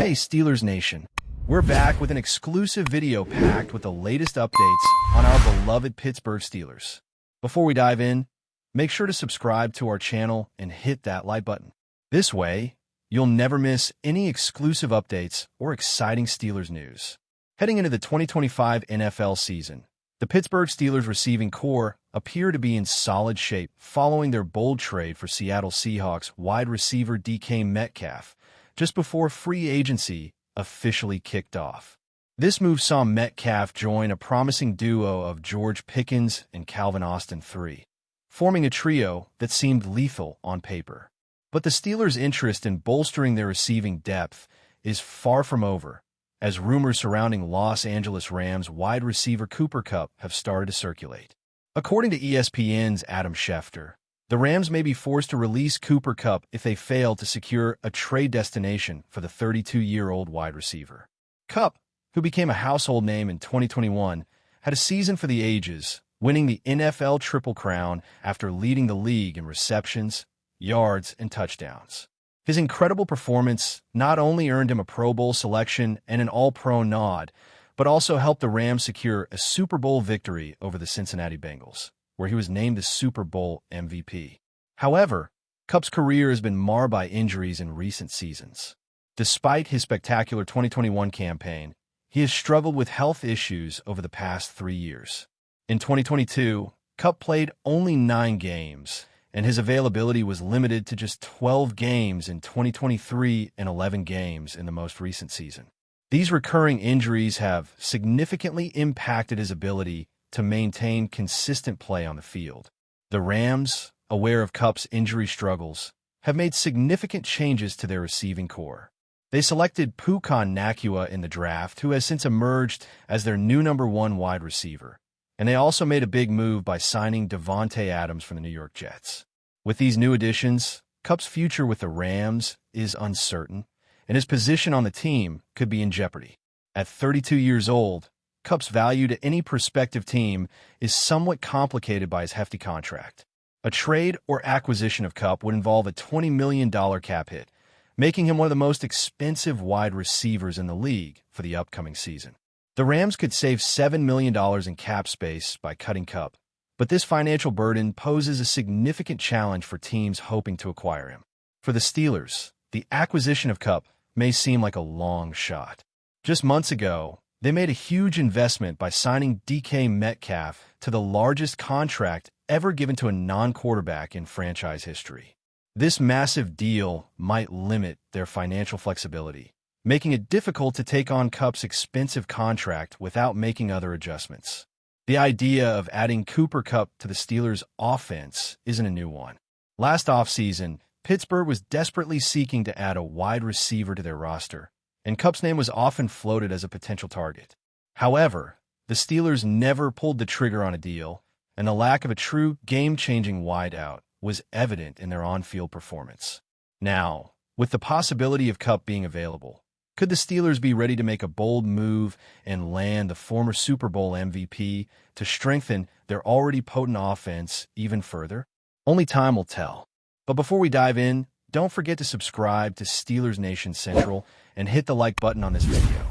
Hey Steelers Nation, we're back with an exclusive video packed with the latest updates on our beloved Pittsburgh Steelers. Before we dive in, make sure to subscribe to our channel and hit that like button. This way, you'll never miss any exclusive updates or exciting Steelers news. Heading into the 2025 NFL season, the Pittsburgh Steelers receiving core appear to be in solid shape following their bold trade for Seattle Seahawks wide receiver DK Metcalf just before free agency officially kicked off. This move saw Metcalf join a promising duo of George Pickens and Calvin Austin III, forming a trio that seemed lethal on paper. But the Steelers' interest in bolstering their receiving depth is far from over, as rumors surrounding Los Angeles Rams wide receiver Kupp have started to circulate. According to ESPN's Adam Schefter, the Rams may be forced to release Kupp if they fail to secure a trade destination for the 32-year-old wide receiver. Kupp, who became a household name in 2021, had a season for the ages, winning the NFL Triple Crown after leading the league in receptions, yards, and touchdowns. His incredible performance not only earned him a Pro Bowl selection and an All-Pro nod, but also helped the Rams secure a Super Bowl victory over the Cincinnati Bengals, where he was named the Super Bowl MVP. However, Kupp's career has been marred by injuries in recent seasons. Despite his spectacular 2021 campaign, he has struggled with health issues over the past 3 years. In 2022, Kupp played only 9 games, and his availability was limited to just 12 games in 2023 and 11 games in the most recent season. These recurring injuries have significantly impacted his ability to maintain consistent play on the field. The Rams, aware of Kupp's injury struggles, have made significant changes to their receiving core. They selected Puka Nacua in the draft, who has since emerged as their new #1 wide receiver. And they also made a big move by signing Davante Adams from the New York Jets. With these new additions, Kupp's future with the Rams is uncertain, and his position on the team could be in jeopardy. At 32 years old, Kupp's value to any prospective team is somewhat complicated by his hefty contract. A trade or acquisition of Kupp would involve a $20 million cap hit, making him one of the most expensive wide receivers in the league for the upcoming season. The Rams could save $7 million in cap space by cutting Kupp, but this financial burden poses a significant challenge for teams hoping to acquire him. For the Steelers, the acquisition of Kupp may seem like a long shot. Just months ago, they made a huge investment by signing DK Metcalf to the largest contract ever given to a non-quarterback in franchise history. This massive deal might limit their financial flexibility, making it difficult to take on Kupp's expensive contract without making other adjustments. The idea of adding Cooper Kupp to the Steelers' offense isn't a new one. Last offseason, Pittsburgh was desperately seeking to add a wide receiver to their roster, and Kupp's name was often floated as a potential target. However, the Steelers never pulled the trigger on a deal, and the lack of a true game-changing wideout was evident in their on-field performance. Now, with the possibility of Kupp being available, could the Steelers be ready to make a bold move and land the former Super Bowl MVP to strengthen their already potent offense even further? Only time will tell. But before we dive in, don't forget to subscribe to Steelers Nation Central and hit the like button on this video.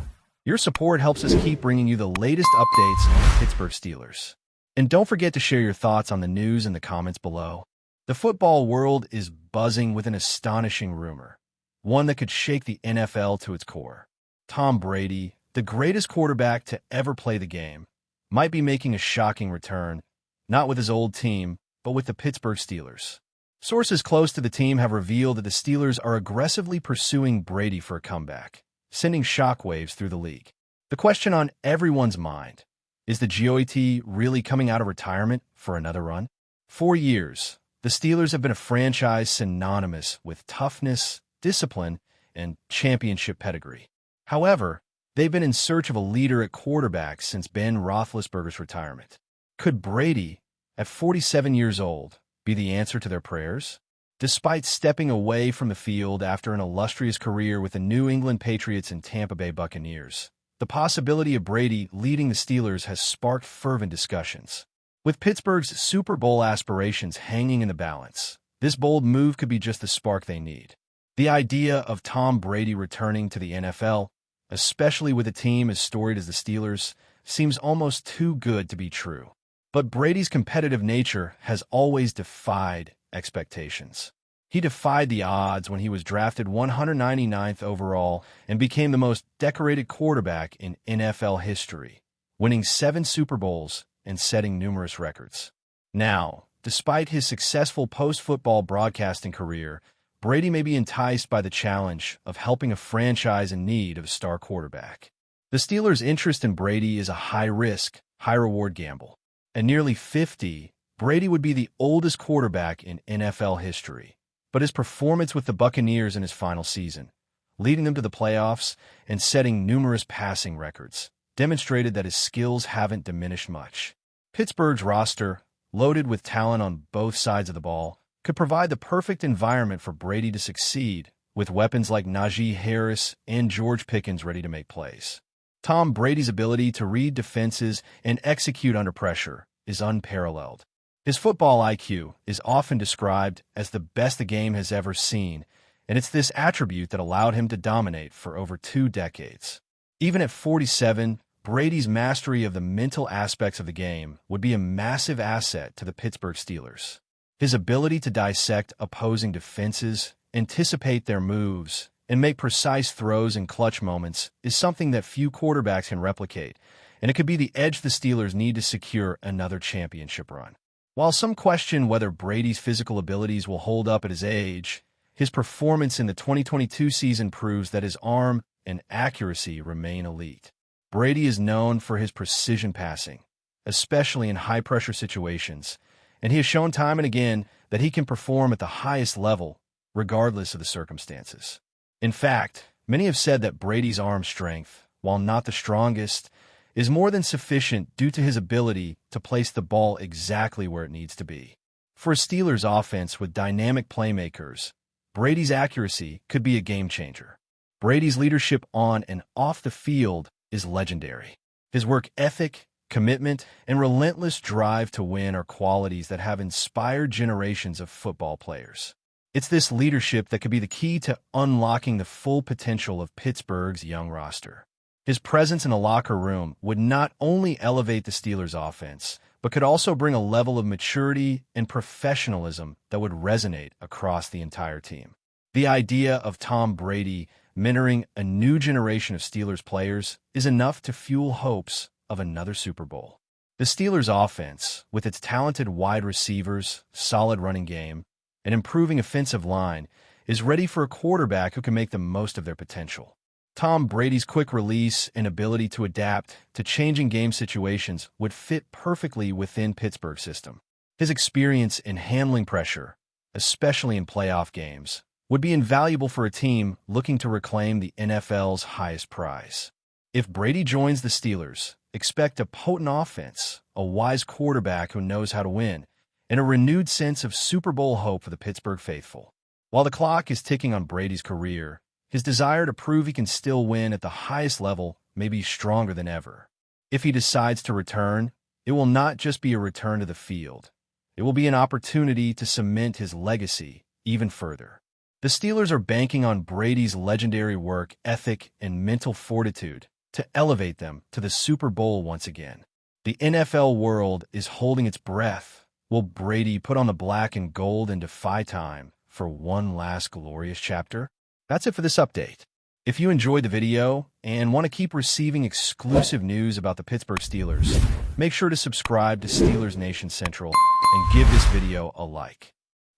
Your support helps us keep bringing you the latest updates on the Pittsburgh Steelers. And don't forget to share your thoughts on the news in the comments below. The football world is buzzing with an astonishing rumor, one that could shake the NFL to its core. Tom Brady, the greatest quarterback to ever play the game, might be making a shocking return, not with his old team, but with the Pittsburgh Steelers. Sources close to the team have revealed that the Steelers are aggressively pursuing Brady for a comeback, sending shockwaves through the league. The question on everyone's mind, is the GOAT really coming out of retirement for another run? For years, the Steelers have been a franchise synonymous with toughness, discipline, and championship pedigree. However, they've been in search of a leader at quarterback since Ben Roethlisberger's retirement. Could Brady, at 47 years old, be the answer to their prayers? Despite stepping away from the field after an illustrious career with the New England Patriots and Tampa Bay Buccaneers, the possibility of Brady leading the Steelers has sparked fervent discussions. With Pittsburgh's Super Bowl aspirations hanging in the balance, this bold move could be just the spark they need. The idea of Tom Brady returning to the NFL, especially with a team as storied as the Steelers, seems almost too good to be true. But Brady's competitive nature has always defied expectations. He defied the odds when he was drafted 199th overall and became the most decorated quarterback in NFL history, winning 7 Super Bowls and setting numerous records. Now, despite his successful post-football broadcasting career, Brady may be enticed by the challenge of helping a franchise in need of a star quarterback. The Steelers' interest in Brady is a high-risk, high-reward gamble. At nearly 50, Brady would be the oldest quarterback in NFL history. But his performance with the Buccaneers in his final season, leading them to the playoffs and setting numerous passing records, demonstrated that his skills haven't diminished much. Pittsburgh's roster, loaded with talent on both sides of the ball, could provide the perfect environment for Brady to succeed, with weapons like Najee Harris and George Pickens ready to make plays. Tom Brady's ability to read defenses and execute under pressure is unparalleled. His football IQ is often described as the best the game has ever seen, and it's this attribute that allowed him to dominate for over 2 decades. Even at 47, Brady's mastery of the mental aspects of the game would be a massive asset to the Pittsburgh Steelers. His ability to dissect opposing defenses, anticipate their moves, and make precise throws in clutch moments is something that few quarterbacks can replicate, and it could be the edge the Steelers need to secure another championship run. While some question whether Brady's physical abilities will hold up at his age, his performance in the 2022 season proves that his arm and accuracy remain elite. Brady is known for his precision passing, especially in high-pressure situations, and he has shown time and again that he can perform at the highest level, regardless of the circumstances. In fact, many have said that Brady's arm strength, while not the strongest, is more than sufficient due to his ability to place the ball exactly where it needs to be. For a Steelers offense with dynamic playmakers, Brady's accuracy could be a game-changer. Brady's leadership on and off the field is legendary. His work ethic, commitment, and relentless drive to win are qualities that have inspired generations of football players. It's this leadership that could be the key to unlocking the full potential of Pittsburgh's young roster. His presence in the locker room would not only elevate the Steelers' offense, but could also bring a level of maturity and professionalism that would resonate across the entire team. The idea of Tom Brady mentoring a new generation of Steelers players is enough to fuel hopes of another Super Bowl. The Steelers' offense, with its talented wide receivers, solid running game, and improving offensive line, is ready for a quarterback who can make the most of their potential. Tom Brady's quick release and ability to adapt to changing game situations would fit perfectly within Pittsburgh's system. His experience in handling pressure, especially in playoff games, would be invaluable for a team looking to reclaim the NFL's highest prize. If Brady joins the Steelers, expect a potent offense, a wise quarterback who knows how to win, and a renewed sense of Super Bowl hope for the Pittsburgh faithful. While the clock is ticking on Brady's career, his desire to prove he can still win at the highest level may be stronger than ever. If he decides to return, it will not just be a return to the field. It will be an opportunity to cement his legacy even further. The Steelers are banking on Brady's legendary work ethic and mental fortitude to elevate them to the Super Bowl once again. The NFL world is holding its breath. Will Brady put on the black and gold and defy time for one last glorious chapter? That's it for this update. If you enjoyed the video and want to keep receiving exclusive news about the Pittsburgh Steelers, make sure to subscribe to Steelers Nation Central and give this video a like.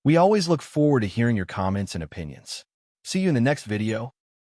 We always look forward to hearing your comments and opinions. See you in the next video.